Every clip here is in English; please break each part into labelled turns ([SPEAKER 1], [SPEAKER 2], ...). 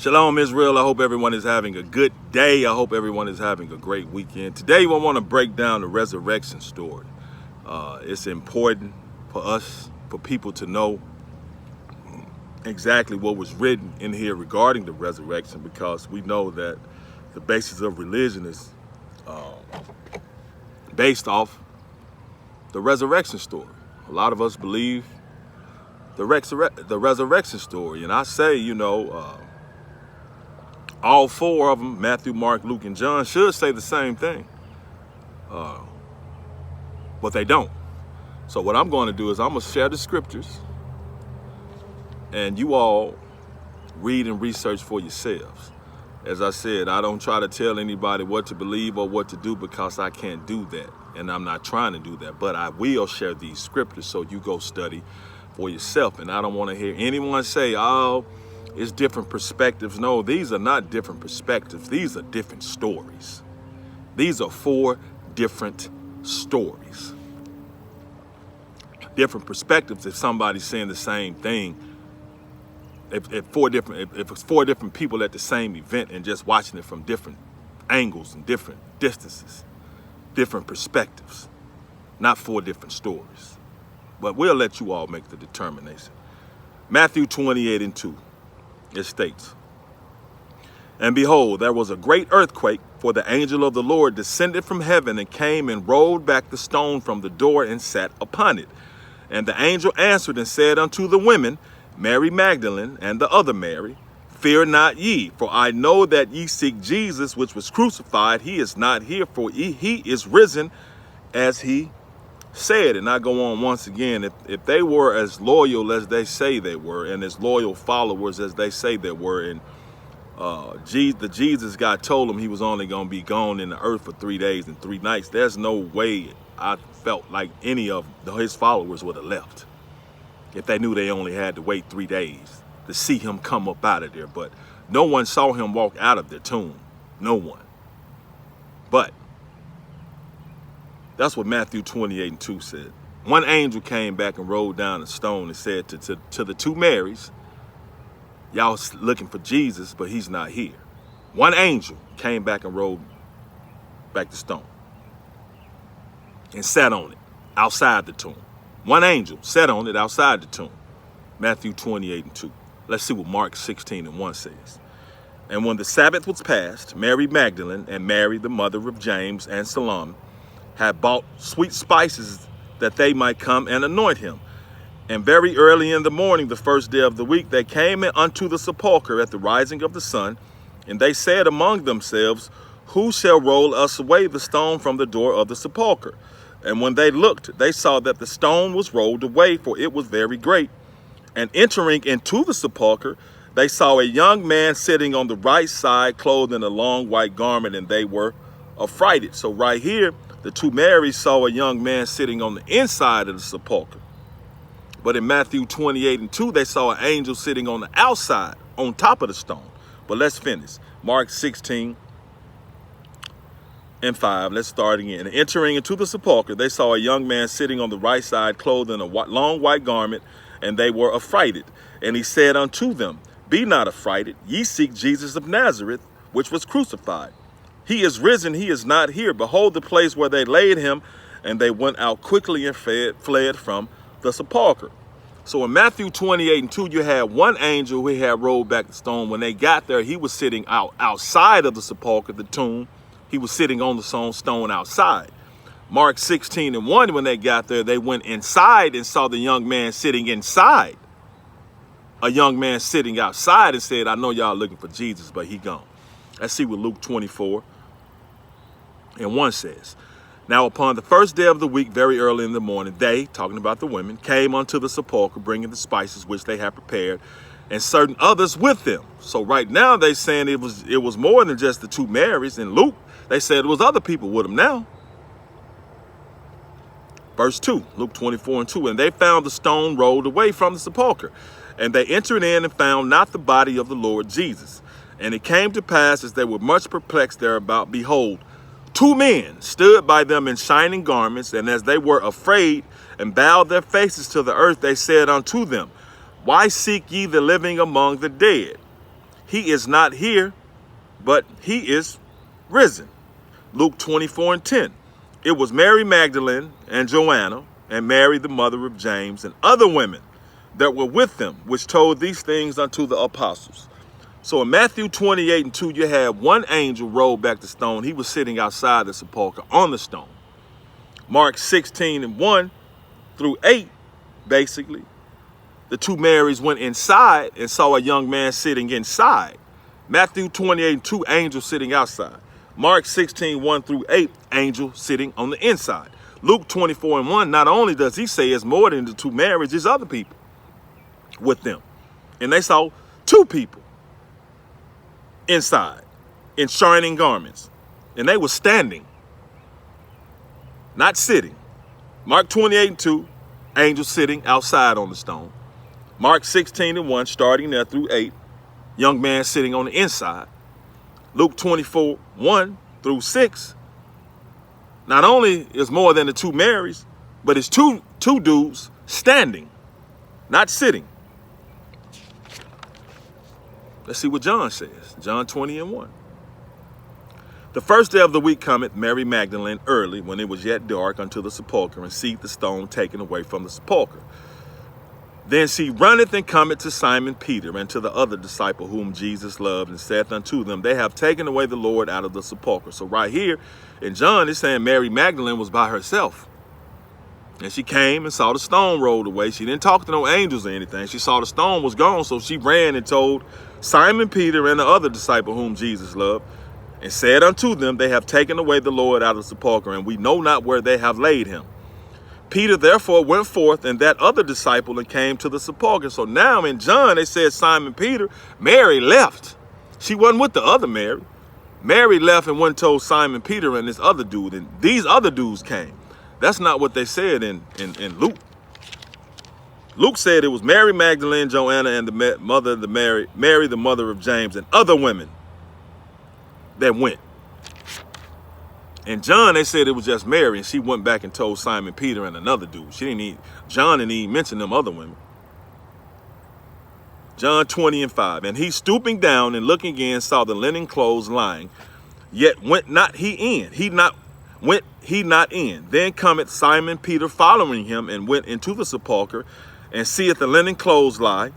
[SPEAKER 1] Shalom, Israel. I hope everyone is having a good day. I hope everyone is having a great weekend. Today, we want to break down the resurrection story. It's important for us, for people to know exactly what was written in here regarding the resurrection, because we know that the basis of religion is based off the resurrection story. A lot of us believe the resurrection story. And I say, all four of them, Matthew, Mark, Luke, and John, should say the same thing. But they don't. So what I'm going to do is I'm going to share the scriptures, and you all read and research for yourselves. As I said, I don't try to tell anybody what to believe or what to do, because I can't do that. And I'm not trying to do that. But I will share these scriptures so you go study for yourself. And I don't want to hear anyone say, oh, it's different perspectives. No, these are not different perspectives. These are different stories. These are four different stories. Different perspectives. If somebody's saying the same thing, if it's four different people at the same event and just watching it from different angles and different distances, different perspectives, not four different stories. But we'll let you all make the determination. Matthew 28:2. It states, "And behold, there was a great earthquake, for the angel of the Lord descended from heaven and came and rolled back the stone from the door and sat upon it. And the angel answered and said unto the women, Mary Magdalene and the other Mary, Fear not ye, for I know that ye seek Jesus, which was crucified. He is not here, for he is risen, as he said." And I go on once again, if they were as loyal as they say they were, and as loyal followers as they say they were, and the Jesus God told them he was only going to be gone in the earth for 3 days and 3 nights, there's no way I felt like any of his followers would have left if they knew they only had to wait 3 days to see him come up out of there. But no one saw him walk out of the tomb. No one. But that's what Matthew 28:2 said. One angel came back and rolled down a stone and said to the two Marys, y'all looking for Jesus, but he's not here. One angel came back and rolled back the stone and sat on it outside the tomb. One angel sat on it outside the tomb. Matthew 28:2. Let's see what Mark 16:1 says. "And when the Sabbath was past, Mary Magdalene and Mary, the mother of James, and Salome, had bought sweet spices that they might come and anoint him. And very early in the morning, the first day of the week, they came unto the sepulchre at the rising of the sun. And they said among themselves, Who shall roll us away the stone from the door of the sepulchre? And when they looked, they saw that the stone was rolled away, for it was very great. And entering into the sepulchre, they saw a young man sitting on the right side, clothed in a long white garment, and they were affrighted." So right here, the two Marys saw a young man sitting on the inside of the sepulchre. But in Matthew 28:2, they saw an angel sitting on the outside, on top of the stone. But let's finish. Mark 16:5. Let's start again. "And entering into the sepulchre, they saw a young man sitting on the right side, clothed in a long white garment, and they were affrighted. And he said unto them, Be not affrighted. Ye seek Jesus of Nazareth, which was crucified. He is risen, he is not here. Behold the place where they laid him. And they went out quickly and fled from the sepulchre." So in Matthew 28:2, you had one angel who had rolled back the stone. When they got there, he was sitting outside of the sepulchre, the tomb. He was sitting on the stone outside. Mark 16:1, when they got there, they went inside and saw the young man sitting inside. A young man sitting outside, and said, I know y'all looking for Jesus, but he gone. Let's see what Luke 24:1 says. "Now upon the first day of the week, very early in the morning, they," talking about the women, "came unto the sepulchre, bringing the spices which they had prepared, and certain others with them." So right now they saying it was more than just the two Marys. In Luke, they said it was other people with them now. Verse 2, Luke 24:2, "And they found the stone rolled away from the sepulchre. And they entered in and found not the body of the Lord Jesus. And it came to pass, as they were much perplexed thereabout, behold, 2 men stood by them in shining garments, and as they were afraid and bowed their faces to the earth, they said unto them, Why seek ye the living among the dead? He is not here, but he is risen. Luke 24:10. It was Mary Magdalene and Joanna and Mary, the mother of James, and other women that were with them, which told these things unto the apostles. So in Matthew 28:2, you had one angel roll back the stone. He was sitting outside the sepulchre on the stone. Mark 16:1 through 8, basically, the two Marys went inside and saw a young man sitting inside. Matthew 28:2, angel sitting outside. Mark 16:1 through 8, angel sitting on the inside. Luke 24:1, not only does he say it's more than the two Marys, there's other people with them. And they saw two people inside in shining garments. And they were standing, not sitting. Mark 28:2, angel sitting outside on the stone. Mark 16:1, starting there through 8, young man sitting on the inside. Luke 24:1 through 6, not only is more than the two Marys, but it's two dudes standing, not sitting. Let's see what John says. John 20:1. The first day of the week cometh Mary Magdalene early, when it was yet dark, unto the sepulchre, and seeth the stone taken away from the sepulchre. Then she runneth and cometh to Simon Peter and to the other disciple whom Jesus loved, and saith unto them, They have taken away the Lord out of the sepulchre. So right here in John, it's saying Mary Magdalene was by herself. And she came and saw the stone rolled away. She didn't talk to no angels or anything. She saw the stone was gone, so she ran and told Simon Peter and the other disciple whom Jesus loved, and said unto them, They have taken away the Lord out of the sepulchre, and we know not where they have laid him. Peter therefore went forth and that other disciple and came to the sepulchre. So now in John, they said Simon Peter. Mary left. She wasn't with the other Mary. Mary left and went and told Simon Peter and this other dude, and these other dudes came. That's not what they said in Luke. Luke said it was Mary Magdalene, Joanna, and the mother of the Mary, the mother of James, and other women that went. In John, they said it was just Mary, and she went back and told Simon Peter and another dude. John didn't even mention them other women. John 20:5. And he stooping down and looking in saw the linen clothes lying, yet went not he in. Went he not in. Then cometh Simon Peter following him, and went into the sepulchre, and seeth the linen clothes lie,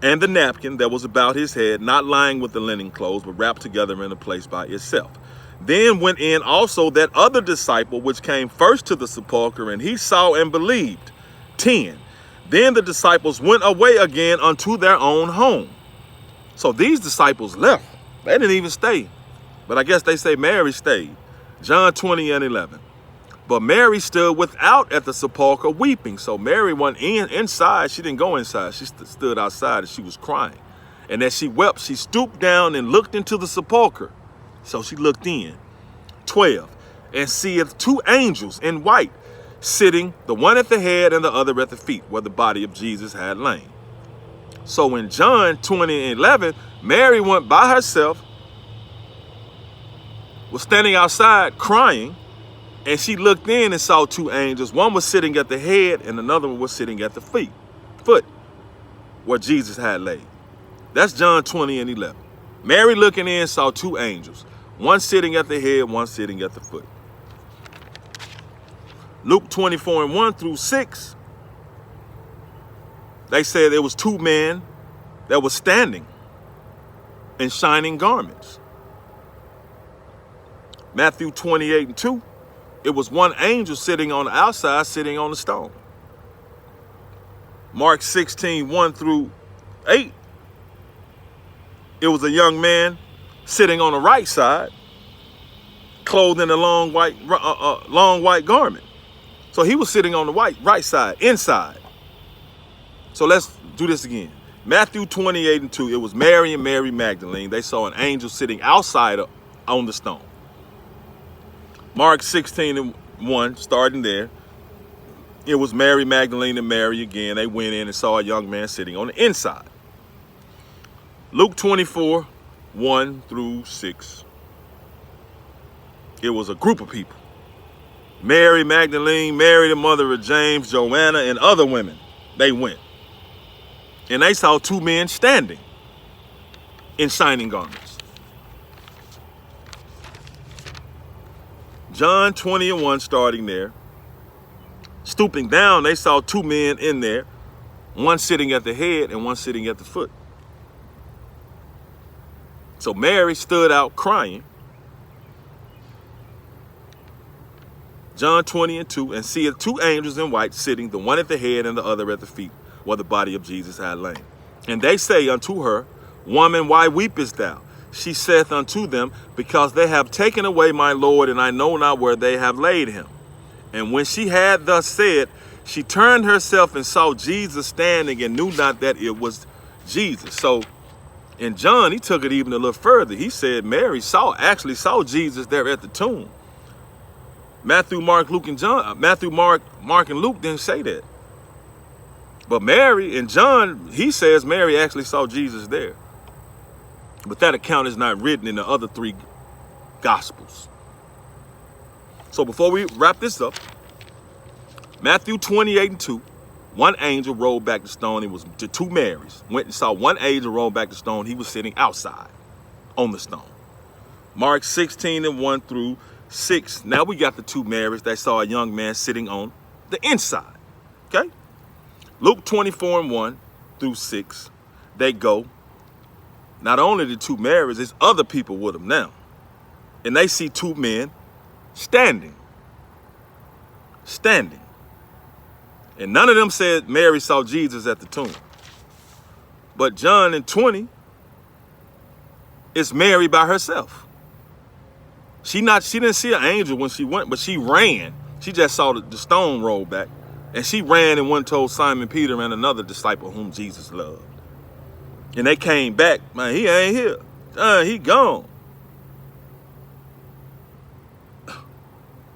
[SPEAKER 1] and the napkin that was about his head, not lying with the linen clothes, but wrapped together in a place by itself. Then went in also that other disciple which came first to the sepulchre, and he saw and believed. 10. Then the disciples went away again unto their own home. So these disciples left. They didn't even stay. But I guess they say Mary stayed. John 20:11. But Mary stood without at the sepulchre weeping. So Mary went inside. She didn't go inside. She stood outside and she was crying. And as she wept, she stooped down and looked into the sepulchre. So she looked in. 12. And seeth two angels in white, sitting, the one at the head and the other at the feet, where the body of Jesus had lain. So in John 20:11, Mary went by herself, was standing outside crying, and she looked in and saw two angels. One was sitting at the head and another one was sitting at the foot, where Jesus had laid. That's John 20:11. Mary looking in saw two angels, one sitting at the head, one sitting at the foot. Luke 24:1 through 6, they said there was two men that were standing in shining garments. Matthew 28:2, it was one angel sitting on the outside, sitting on the stone. Mark 16:1 through 8, it was a young man sitting on the right side, clothed in a long white garment. So he was sitting on the right side, inside. So let's do this again. Matthew 28:2, it was Mary and Mary Magdalene. They saw an angel sitting outside on the stone. Mark 16:1, starting there, it was Mary Magdalene and Mary again. They went in and saw a young man sitting on the inside. Luke 24:1 through 6, it was a group of people. Mary Magdalene, Mary the mother of James, Joanna, and other women. They went. And they saw two men standing. in shining garments. John 20:1, starting there. Stooping down, they saw two men in there, one sitting at the head and one sitting at the foot. So Mary stood out crying. John 20:2, and seeth two angels in white sitting, the one at the head and the other at the feet, where the body of Jesus had lain. And they say unto her, Woman, why weepest thou? She saith unto them, Because they have taken away my Lord, and I know not where they have laid him. And when she had thus said, she turned herself and saw Jesus standing, and knew not that it was Jesus. So in John, he took it even a little further. He said Mary actually saw Jesus there at the tomb. Matthew, Mark, and Luke didn't say that. But Mary and John, he says Mary actually saw Jesus there. But that account is not written in the other three Gospels. So before we wrap this up, Matthew 28:2, one angel rolled back the stone. It was to two Marys. Went and saw one angel roll back the stone. He was sitting outside on the stone. Mark 16:1 through 6. Now we got the two Marys. They saw a young man sitting on the inside. Okay? Luke 24:1 through 6. They go. Not only the two Marys, there's other people with them now. And they see two men standing. And none of them said Mary saw Jesus at the tomb. But John in 20, it's Mary by herself. She didn't see an angel when she went, but she ran. She just saw the stone roll back. And she ran and went and told Simon Peter and another disciple whom Jesus loved. And they came back, man, he ain't here. He gone.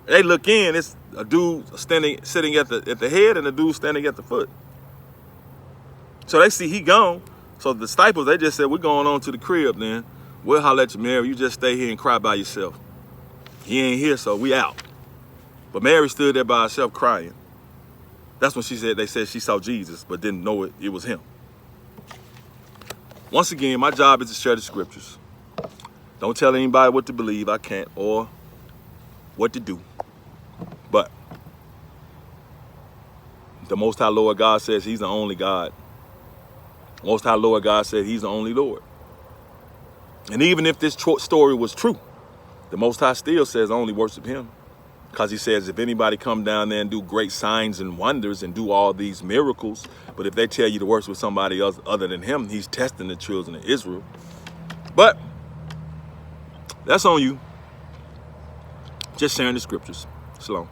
[SPEAKER 1] They look in, it's a dude sitting at the head and a dude standing at the foot. So they see he gone. So the disciples, they just said, we're going on to the crib then. We'll holler at you, Mary. You just stay here and cry by yourself. He ain't here, so we out. But Mary stood there by herself crying. That's when they said she saw Jesus, but didn't know it was him. Once again, my job is to share the scriptures. Don't tell anybody what to believe. I can't, or what to do. But the Most High Lord God says he's the only God. Most High Lord God said he's the only Lord. And even if this story was true, the Most High still says only worship him. Because he says if anybody come down there and do great signs and wonders and do all these miracles, but if they tell you to worship somebody else other than him, he's testing the children of Israel. But that's on you. Just sharing the scriptures. Shalom.